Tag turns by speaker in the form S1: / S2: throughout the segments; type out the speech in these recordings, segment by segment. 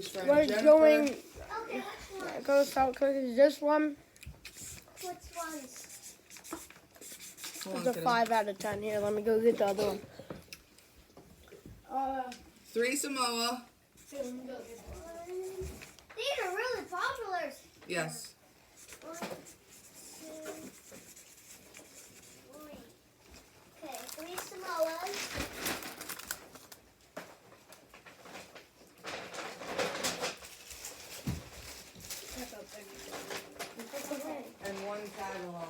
S1: Lucy's friend
S2: We're
S1: Jennifer.
S2: going.
S3: Okay, which one?
S2: Go salt cookies. This one
S3: Which ones?
S1: Hold
S2: is
S1: on,
S2: a
S1: Kitty.
S2: 5 out of 10. Here, let me go get the other one.
S1: 3 Samoa.
S3: These are really popular.
S1: Yes.
S3: 1, 2, 3. Okay, 3 Samoas.
S1: And 1 tag along.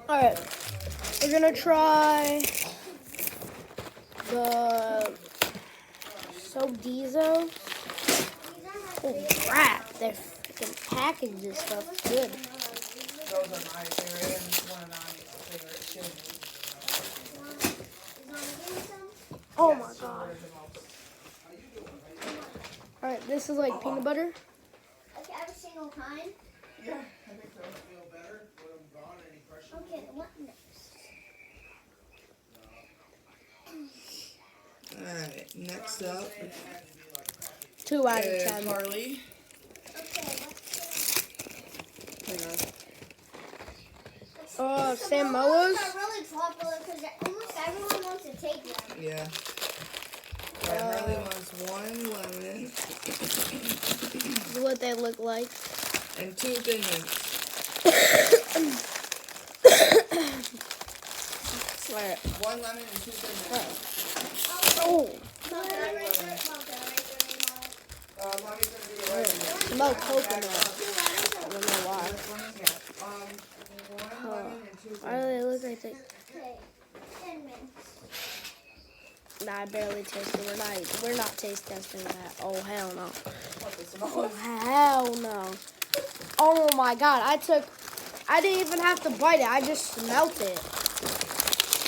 S2: Alright. We're gonna try the Sodizo. Oh crap, their freaking package and stuff is good.
S1: Those are my favorite and one of Nani's favorite too.
S2: Oh my god. Alright, this is like peanut butter.
S3: Okay, every single kind.
S1: Yeah, I think so.
S3: Okay, what next?
S1: Alright, next up
S2: 2 out of
S1: is
S2: 10.
S1: Carly.
S3: Okay,
S1: Hang on.
S2: Samoas.
S3: are really popular because almost everyone wants to take them.
S1: Yeah. Alright, Harley wants 1 lemon
S2: This is what they look like.
S1: and 2 thin mints.
S2: Swear it.
S1: 1 lemon and 2 thin mints.
S2: Oh,
S3: Mom, can I write their name on it?
S1: Mommy's gonna do the right one.
S2: smell coconut. I
S3: Okay,
S2: don't know why.
S1: This one is here. 1 lemon and 2
S2: Why
S1: thin
S2: do
S1: mints.
S2: they look like they?
S3: 10 minutes.
S2: Nah, I barely tasted. We're not taste testing that. Oh hell no.
S1: What, the
S2: Oh
S1: Samoas?
S2: hell no. Oh my god, I didn't even have to bite it. I just smelt it.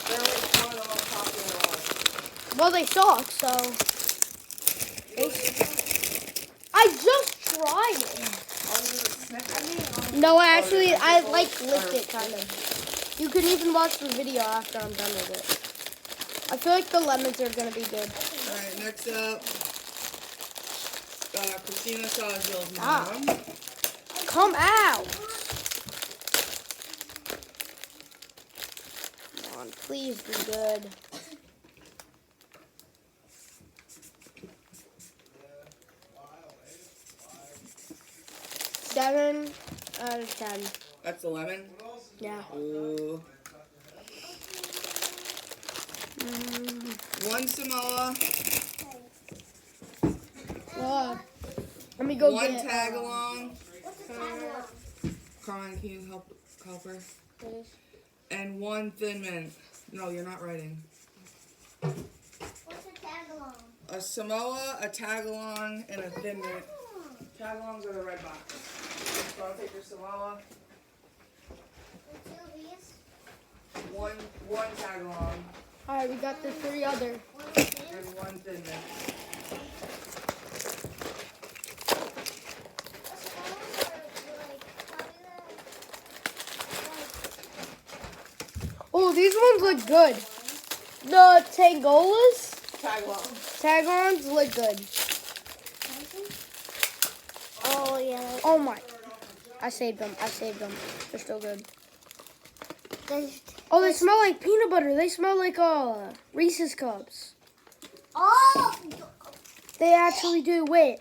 S1: They're like one of the most popular ones.
S2: Well, they suck, so. I just tried it.
S1: All you do is sniff it.
S2: No, actually, I like licked it kind of. You can even watch the video after I'm done with it. I feel like the lemons are gonna be good.
S1: Alright, next up, Christina Sawzill's
S2: Ah.
S1: mom.
S2: Come out! Come on, please be good. Seven out of 10.
S1: That's the lemon.
S2: Yeah.
S1: Ooh. 1 Samoa,
S2: Let me go
S1: 1
S2: get
S1: tag along.
S3: What's the tag
S1: Carmen, can you help her?
S2: Please.
S1: And 1 thin mint. No, you're not writing.
S3: What's the tag along?
S1: A Samoa, a tag along, and a thin mint. Tag alongs are the red box. So I'll take your Samoa,
S3: 2 of these.
S1: 1 tag along,
S2: Alright, we got the 3 other.
S3: 1 of these.
S1: and 1 thin mint.
S2: Oh, these ones look good. The Tangolas,
S1: Tag along.
S2: Tagons look good.
S3: Oh, yeah.
S2: Oh my. I saved them. They're still good. Oh, they smell like peanut butter. They smell like Reese's Cups.
S3: Oh!
S2: They actually do. Wait.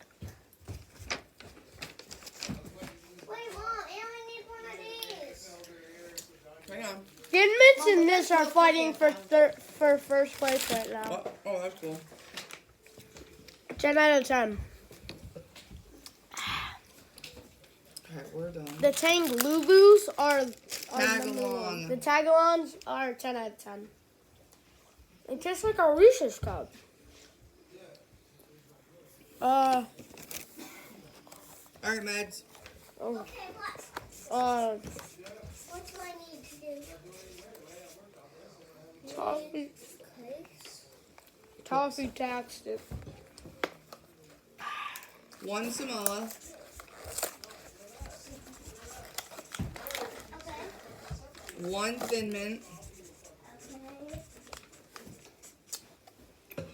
S3: Wait, Mom, I only need 1 of these.
S1: Hang on.
S2: Thin Mints and this are fighting for first place right now.
S1: Oh, that's cool.
S2: 10 out of 10.
S1: Alright, we're done.
S2: The Tanglubus are number
S1: Tagalong.
S2: 1. The Tagalongs are 10 out of 10. It tastes like a Reese's Cup.
S1: Alright, Mads.
S3: Okay, what? What do I need to do?
S2: Toffee,
S3: Cakes.
S2: toffee taxed.
S1: 1 Samoa,
S3: Okay.
S1: 1 thin mint,
S3: Okay.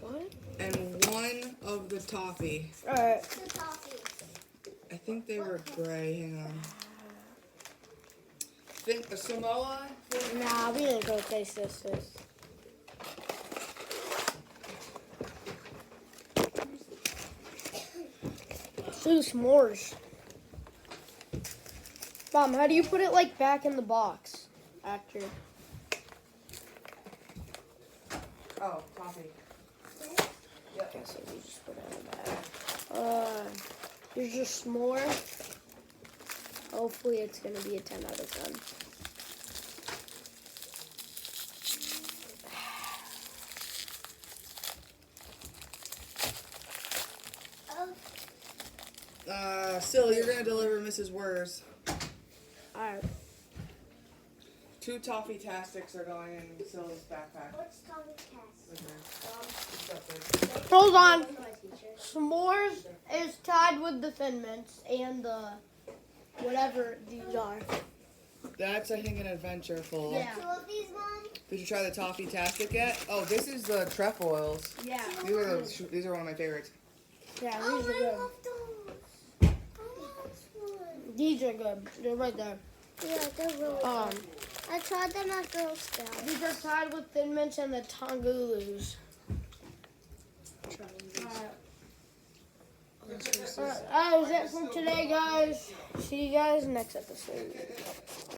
S2: What?
S1: and one of the toffee.
S2: Alright.
S3: The toffee.
S1: I think they were gray. Hang on. Think a Samoa.
S2: Nah, we didn't go taste this. So s'mores. Mom, how do you put it like back in the box after?
S1: Oh, toffee.
S2: Okay, so we just put it in the bag. Here's your s'more. Hopefully it's gonna be a 10 out of 10.
S1: Silly, you're gonna deliver Mrs. Wers.
S2: Alright.
S1: 2 toffee tastics are going in Silly's backpack.
S3: What's toffee test?
S2: Hold on. S'mores is tied with the Thin Mints and the whatever these are.
S1: That's, I think, an adventure full.
S2: Yeah.
S3: 2 of these, Mom?
S1: Did you try the toffee tastic yet? Oh, this is the trefoils.
S2: Yeah.
S1: These are one of my favorites.
S2: Yeah,
S3: Oh,
S2: these are
S3: I
S2: good.
S3: love those. I love one.
S2: These are good. They're right there.
S3: Yeah, they're really good. I tried them at Girl Scouts.
S2: These are tied with Thin Mints and the Tongulus. That was it from today, guys. See you guys next episode.